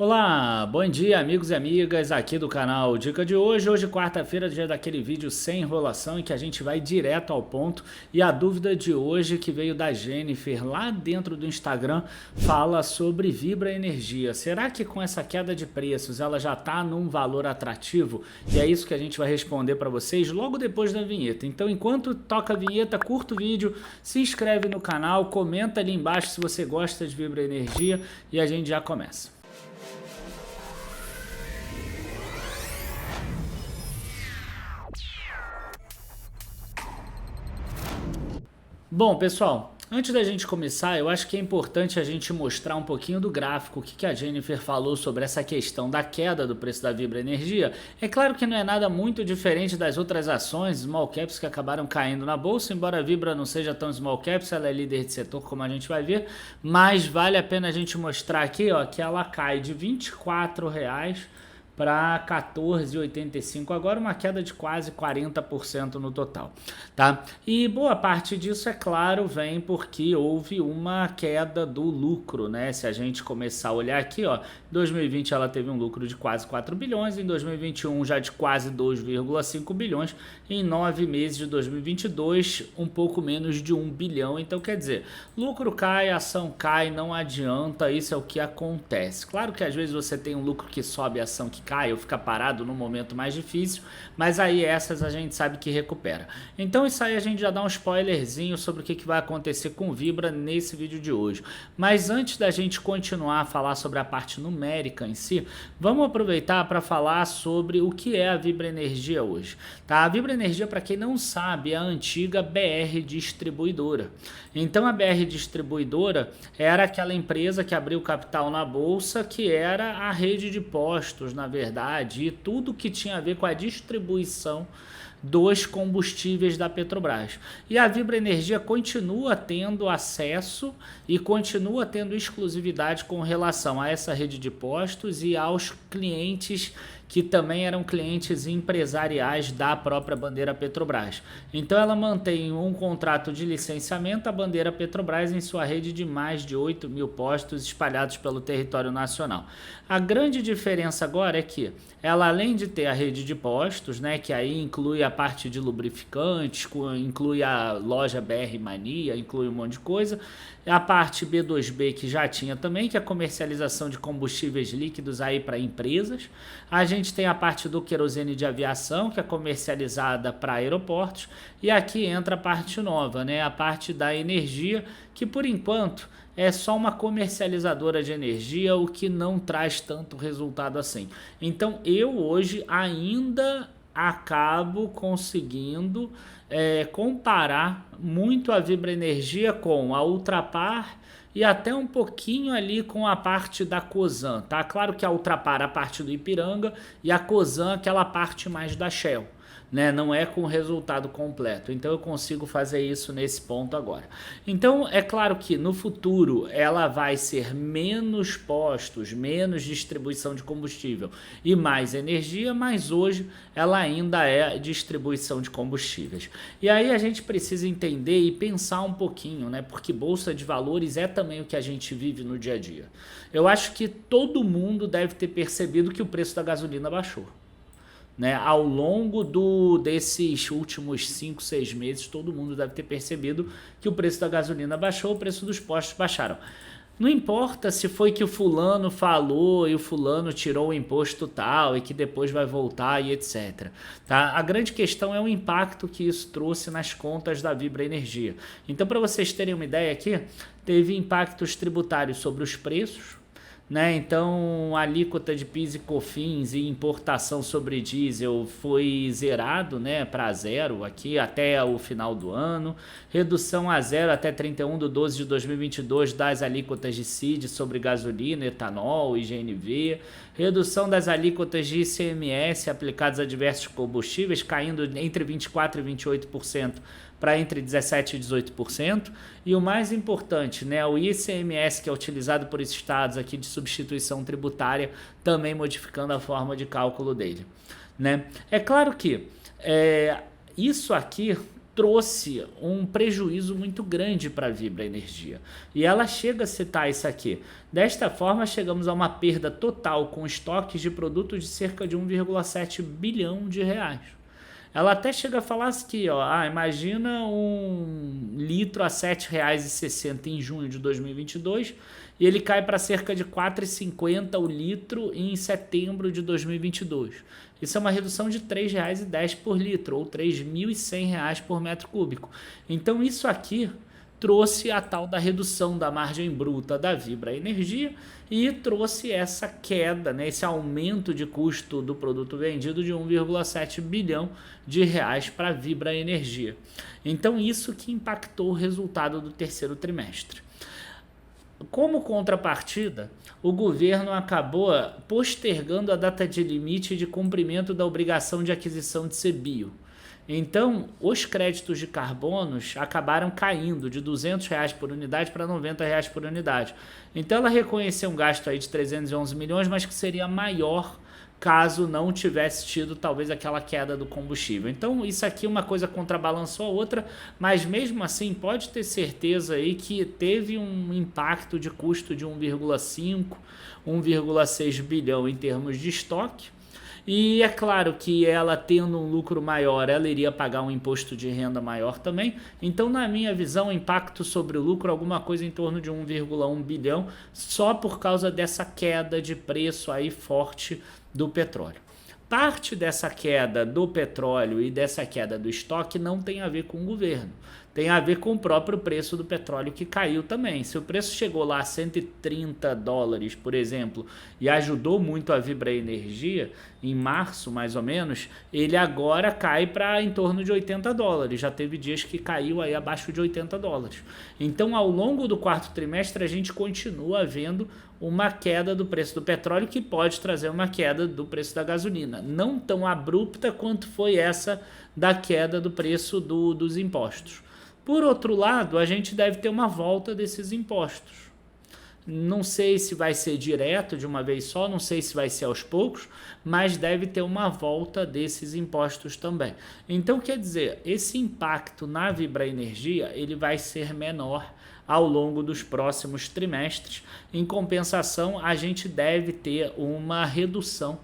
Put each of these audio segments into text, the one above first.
Olá, bom dia amigos e amigas aqui do canal Dica de Hoje. Hoje quarta-feira, dia daquele vídeo sem enrolação em que a gente vai direto ao ponto. E a dúvida de hoje que veio da Jennifer lá dentro do Instagram fala sobre Vibra Energia. Será que com essa queda de preços ela já está num valor atrativo? E é isso que a gente vai responder para vocês logo depois da vinheta. Então enquanto toca a vinheta, curta o vídeo, se inscreve no canal, comenta ali embaixo se você gosta de Vibra Energia e a gente já começa. Bom, pessoal, antes da gente começar, eu acho que é importante a gente mostrar um pouquinho do gráfico, o que a Jennifer falou sobre essa questão da queda do preço da Vibra Energia. É claro que não é nada muito diferente das outras ações small caps que acabaram caindo na bolsa, embora a Vibra não seja tão small caps, ela é líder de setor, como a gente vai ver, mas vale a pena a gente mostrar aqui, ó, que ela cai de R$ 24 para 14,85 agora, uma queda de quase 40% no total, tá? E boa parte disso, é claro, vem porque houve uma queda do lucro, né? Se a gente começar a olhar aqui, ó, em 2020 ela teve um lucro de quase 4 bilhões, em 2021 já de quase 2,5 bilhões, em 9 meses de 2022 um pouco menos de 1 bilhão, então quer dizer, lucro cai, ação cai, não adianta, isso é o que acontece. Claro que às vezes você tem um lucro que sobe, a ação que cai ou fica parado no momento mais difícil, mas aí essas a gente sabe que recupera. Então isso aí a gente já dá um spoilerzinho sobre o que vai acontecer com o Vibra nesse vídeo de hoje. Mas antes da gente continuar a falar sobre a parte numérica em si, vamos aproveitar para falar sobre o que é a Vibra Energia hoje. Tá? A Vibra Energia, para quem não sabe, é a antiga BR Distribuidora. Então a BR Distribuidora era aquela empresa que abriu capital na bolsa, que era a rede de postos, na verdade, e tudo que tinha a ver com a distribuição dos combustíveis da Petrobras. E a Vibra Energia continua tendo acesso e continua tendo exclusividade com relação a essa rede de postos e aos clientes que também eram clientes empresariais da própria bandeira Petrobras. Então ela mantém um contrato de licenciamento à bandeira Petrobras em sua rede de mais de 8 mil postos espalhados pelo território nacional. A grande diferença agora é que ela, além de ter a rede de postos, né, que aí inclui a parte de lubrificantes, inclui a loja BR Mania, inclui um monte de coisa, a parte B2B que já tinha também, que é a comercialização de combustíveis líquidos aí para empresas. A gente tem a parte do querosene de aviação, que é comercializada para aeroportos, e aqui entra a parte nova, né, a parte da energia, que por enquanto é só uma comercializadora de energia, o que não traz tanto resultado assim. Então eu hoje ainda acabo conseguindo comparar muito a Vibra Energia com a Ultrapar e até um pouquinho ali com a parte da Cosan, tá? Claro que a Ultrapar é a parte do Ipiranga e a Cosan aquela parte mais da Shell, né? Não é com o resultado completo, então eu consigo fazer isso nesse ponto agora. Então é claro que no futuro ela vai ser menos postos, menos distribuição de combustível e mais energia, mas hoje ela ainda é distribuição de combustíveis. E aí a gente precisa entender e pensar um pouquinho, né? Porque bolsa de valores é também o que a gente vive no dia a dia. Eu acho que todo mundo deve ter percebido que o preço da gasolina baixou. Né? Ao longo desses últimos 5, 6 meses, todo mundo deve ter percebido que o preço da gasolina baixou, o preço dos postos baixaram. Não importa se foi que o fulano falou e o fulano tirou o imposto tal e que depois vai voltar e etc. Tá? A grande questão é o impacto que isso trouxe nas contas da Vibra Energia. Então, para vocês terem uma ideia aqui, teve impactos tributários sobre os preços, né? Então a alíquota de PIS e COFINS e importação sobre diesel foi zerado, né, para zero aqui até o final do ano, redução a zero até 31/12/2022 das alíquotas de CID sobre gasolina, etanol e GNV, redução das alíquotas de ICMS aplicadas a diversos combustíveis, caindo entre 24% e 28% para entre 17% e 18%, e o mais importante, né, o ICMS, que é utilizado por esses estados aqui de substituição tributária, também modificando a forma de cálculo dele. Né? É claro que isso aqui trouxe um prejuízo muito grande para a Vibra Energia. E ela chega a citar isso aqui. Desta forma, chegamos a uma perda total com estoques de produtos de cerca de 1,7 bilhão de reais. Ela até chega a falar aqui, ó, imagina um litro a R$ 7,60 em junho de 2022 e ele cai para cerca de R$ 4,50 o litro em setembro de 2022. Isso é uma redução de R$ 3,10 por litro, ou R$ 3.100 por metro cúbico. Então isso aqui trouxe a tal da redução da margem bruta da Vibra Energia e trouxe essa queda, né, esse aumento de custo do produto vendido de 1,7 bilhão de reais para a Vibra Energia. Então isso que impactou o resultado do terceiro trimestre. Como contrapartida, o governo acabou postergando a data de limite de cumprimento da obrigação de aquisição de CBIO. Então, os créditos de carbonos acabaram caindo de R$ 200 por unidade para R$ 90 por unidade. Então, ela reconheceu um gasto aí de 311 milhões, mas que seria maior caso não tivesse tido talvez aquela queda do combustível. Então, isso aqui uma coisa contrabalançou a outra, mas mesmo assim pode ter certeza aí que teve um impacto de custo de 1,5, 1,6 bilhão em termos de estoque. E é claro que ela tendo um lucro maior, ela iria pagar um imposto de renda maior também. Então, na minha visão, o impacto sobre o lucro é alguma coisa em torno de 1,1 bilhão, só por causa dessa queda de preço aí forte do petróleo. Parte dessa queda do petróleo e dessa queda do estoque não tem a ver com o governo. Tem a ver com o próprio preço do petróleo que caiu também. Se o preço chegou lá a $130, por exemplo, e ajudou muito a Vibra Energia, em março mais ou menos, ele agora cai para em torno de $80. Já teve dias que caiu aí abaixo de $80. Então, ao longo do quarto trimestre, a gente continua vendo uma queda do preço do petróleo que pode trazer uma queda do preço da gasolina. Não tão abrupta quanto foi essa da queda do preço dos impostos. Por outro lado, a gente deve ter uma volta desses impostos. Não sei se vai ser direto de uma vez só, não sei se vai ser aos poucos, mas deve ter uma volta desses impostos também. Então, quer dizer, esse impacto na Vibra Energia, ele vai ser menor ao longo dos próximos trimestres. Em compensação, a gente deve ter uma redução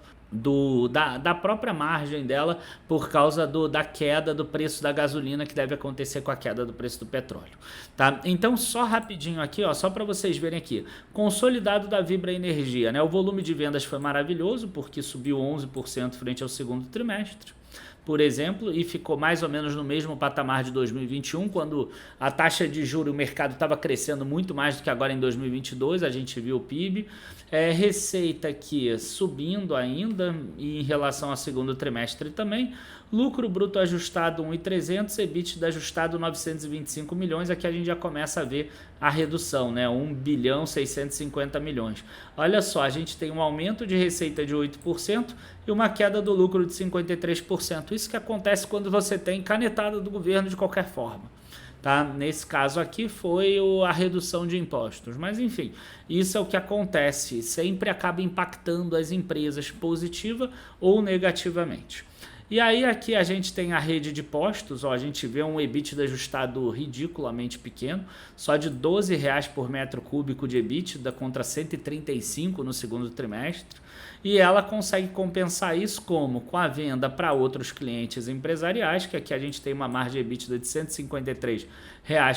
da própria margem dela por causa da queda do preço da gasolina que deve acontecer com a queda do preço do petróleo, tá? Então, só rapidinho aqui, ó, só para vocês verem aqui, consolidado da Vibra Energia, né? O volume de vendas foi maravilhoso porque subiu 11% frente ao segundo trimestre, por exemplo, e ficou mais ou menos no mesmo patamar de 2021, quando a taxa de juros, o mercado estava crescendo muito mais do que agora em 2022, a gente viu o PIB, receita aqui subindo ainda em relação ao segundo trimestre também, lucro bruto ajustado 1.300, EBITDA ajustado 925 milhões, aqui a gente já começa a ver a redução, né? 1 bilhão 650 milhões. Olha só, a gente tem um aumento de receita de 8% e uma queda do lucro de 53%. Isso que acontece quando você tem canetada do governo de qualquer forma. Tá? Nesse caso aqui foi a redução de impostos, mas enfim, isso é o que acontece, sempre acaba impactando as empresas positiva ou negativamente. E aí aqui a gente tem a rede de postos, ó, a gente vê um EBITDA ajustado ridiculamente pequeno, só de R$12 por metro cúbico de EBITDA contra 135 no segundo trimestre, e ela consegue compensar isso como? Com a venda para outros clientes empresariais, que aqui a gente tem uma margem EBITDA de R$153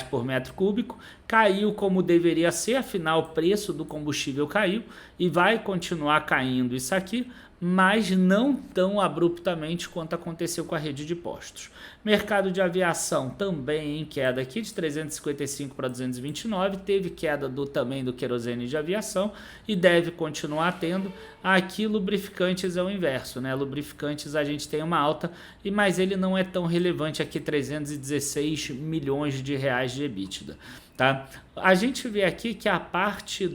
por metro cúbico, caiu como deveria ser, afinal o preço do combustível caiu e vai continuar caindo isso aqui, mas não tão abruptamente quanto aconteceu com a rede de postos. Mercado de aviação também em queda aqui de 355 para 229, teve queda também do querosene de aviação e deve continuar tendo. Aqui lubrificantes é o inverso, né? Lubrificantes a gente tem uma alta, mas ele não é tão relevante aqui, 316 milhões de reais de EBITDA. Tá? A gente vê aqui que a parte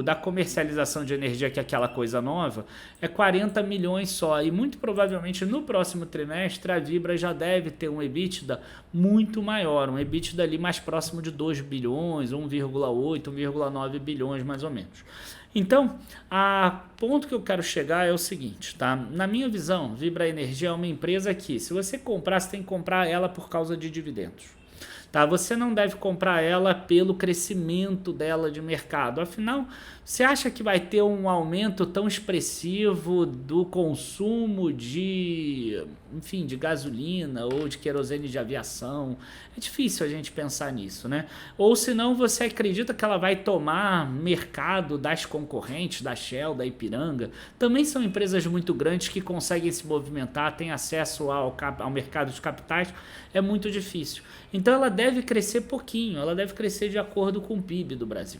da comercialização de energia, que é aquela coisa nova, é 40 milhões só. E muito provavelmente no próximo trimestre a Vibra já deve ter um EBITDA muito maior, um EBITDA ali mais próximo de 2 bilhões, 1,8, 1,9 bilhões mais ou menos. Então, a ponto que eu quero chegar é o seguinte, tá? Na minha visão, Vibra Energia é uma empresa que, se você comprar, você tem que comprar ela por causa de dividendos. Tá? Você não deve comprar ela pelo crescimento dela de mercado. Afinal, você acha que vai ter um aumento tão expressivo do consumo enfim, de gasolina ou de querosene de aviação? É difícil a gente pensar nisso, né? Ou senão você acredita que ela vai tomar mercado das concorrentes, da Shell, da Ipiranga? Também são empresas muito grandes que conseguem se movimentar, têm acesso ao mercado de capitais. É muito difícil. Então ela deve crescer pouquinho, ela deve crescer de acordo com o PIB do Brasil,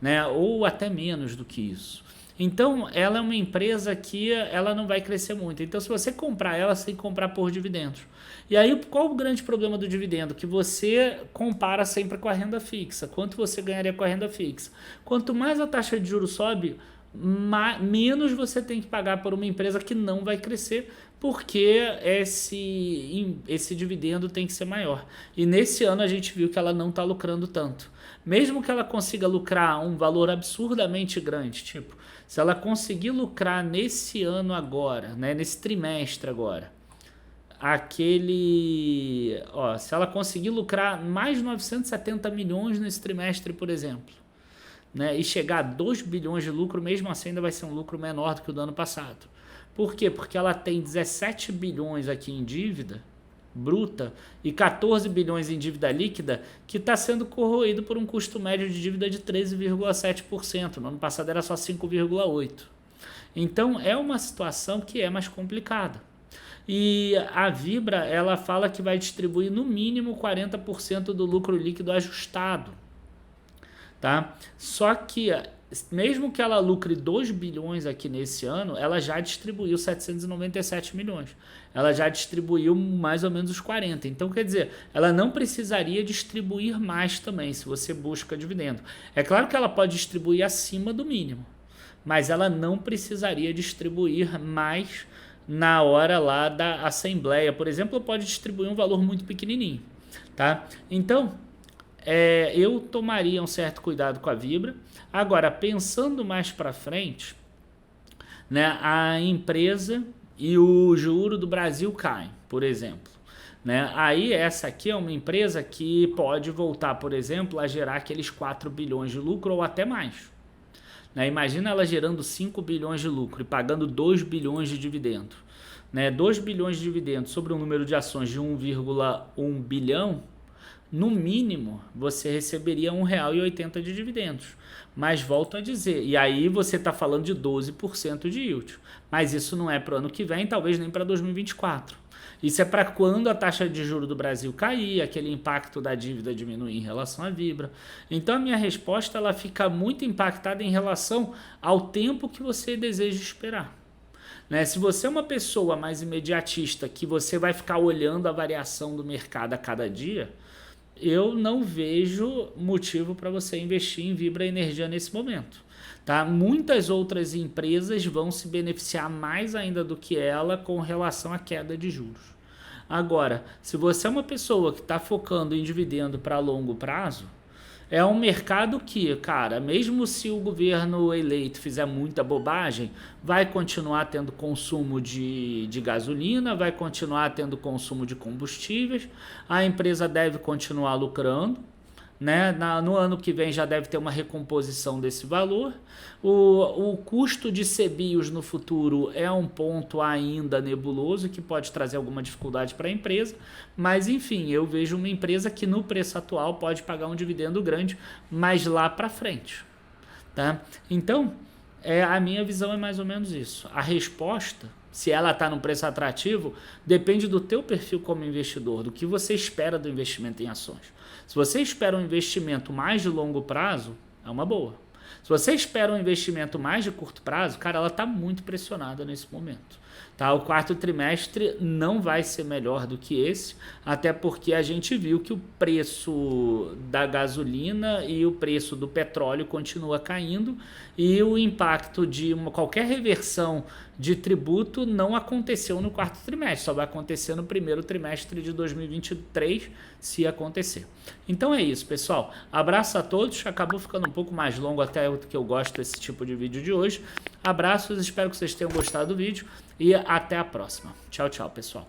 né? Ou até menos do que isso. Então ela é uma empresa que ela não vai crescer muito. Então se você comprar ela, você tem que comprar por dividendos. E aí qual o grande problema do dividendo? Que você compara sempre com a renda fixa. Quanto você ganharia com a renda fixa? Quanto mais a taxa de juros sobe, menos você tem que pagar por uma empresa que não vai crescer, porque esse dividendo tem que ser maior. E nesse ano a gente viu que ela não está lucrando tanto. Mesmo que ela consiga lucrar um valor absurdamente grande, tipo, se ela conseguir lucrar nesse ano agora, né, nesse trimestre agora, se ela conseguir lucrar mais de 970 milhões nesse trimestre, por exemplo, né, e chegar a 2 bilhões de lucro, mesmo assim ainda vai ser um lucro menor do que o do ano passado. Por quê? Porque ela tem 17 bilhões aqui em dívida bruta e 14 bilhões em dívida líquida, que está sendo corroído por um custo médio de dívida de 13,7%. No ano passado era só 5,8%. Então é uma situação que é mais complicada. E a Vibra, ela fala que vai distribuir no mínimo 40% do lucro líquido ajustado. Tá? Só que mesmo que ela lucre 2 bilhões aqui nesse ano, ela já distribuiu 797 milhões. Ela já distribuiu mais ou menos os 40. Então, quer dizer, ela não precisaria distribuir mais também, se você busca dividendo. É claro que ela pode distribuir acima do mínimo, mas ela não precisaria distribuir mais na hora lá da assembleia. Por exemplo, pode distribuir um valor muito pequenininho. Tá? Então, eu tomaria um certo cuidado com a Vibra. Agora, pensando mais para frente, né, a empresa e o juro do Brasil caem, por exemplo. Né? Aí essa aqui é uma empresa que pode voltar, por exemplo, a gerar aqueles 4 bilhões de lucro ou até mais. Né? Imagina ela gerando 5 bilhões de lucro e pagando 2 bilhões de dividendo. Né? 2 bilhões de dividendos sobre um número de ações de 1,1 bilhão, no mínimo, você receberia R$ 1,80 de dividendos. Mas volto a dizer, e aí você está falando de 12% de yield. Mas isso não é para o ano que vem, talvez nem para 2024. Isso é para quando a taxa de juros do Brasil cair, aquele impacto da dívida diminuir em relação à Vibra. Então a minha resposta ela fica muito impactada em relação ao tempo que você deseja esperar. Né? Se você é uma pessoa mais imediatista, que você vai ficar olhando a variação do mercado a cada dia, eu não vejo motivo para você investir em Vibra Energia nesse momento. Tá? Muitas outras empresas vão se beneficiar mais ainda do que ela com relação à queda de juros. Agora, se você é uma pessoa que está focando em dividendo para longo prazo, é um mercado que, cara, mesmo se o governo eleito fizer muita bobagem, vai continuar tendo consumo de gasolina, vai continuar tendo consumo de combustíveis, a empresa deve continuar lucrando, né? No ano que vem já deve ter uma recomposição desse valor. O custo de CBIOS no futuro é um ponto ainda nebuloso que pode trazer alguma dificuldade para a empresa, mas enfim, eu vejo uma empresa que no preço atual pode pagar um dividendo grande, mas lá para frente. Tá? Então, a minha visão é mais ou menos isso. A resposta, se ela está num preço atrativo, depende do teu perfil como investidor, do que você espera do investimento em ações. Se você espera um investimento mais de longo prazo, é uma boa. Se você espera um investimento mais de curto prazo, cara, ela está muito pressionada nesse momento. Tá? O quarto trimestre não vai ser melhor do que esse, até porque a gente viu que o preço da gasolina e o preço do petróleo continua caindo e o impacto de qualquer reversão de tributo não aconteceu no quarto trimestre, só vai acontecer no primeiro trimestre de 2023, se acontecer. Então é isso, pessoal. Abraço a todos. Acabou ficando um pouco mais longo aqui até que eu gosto desse tipo de vídeo de hoje. Abraços, espero que vocês tenham gostado do vídeo e até a próxima. Tchau, tchau, pessoal.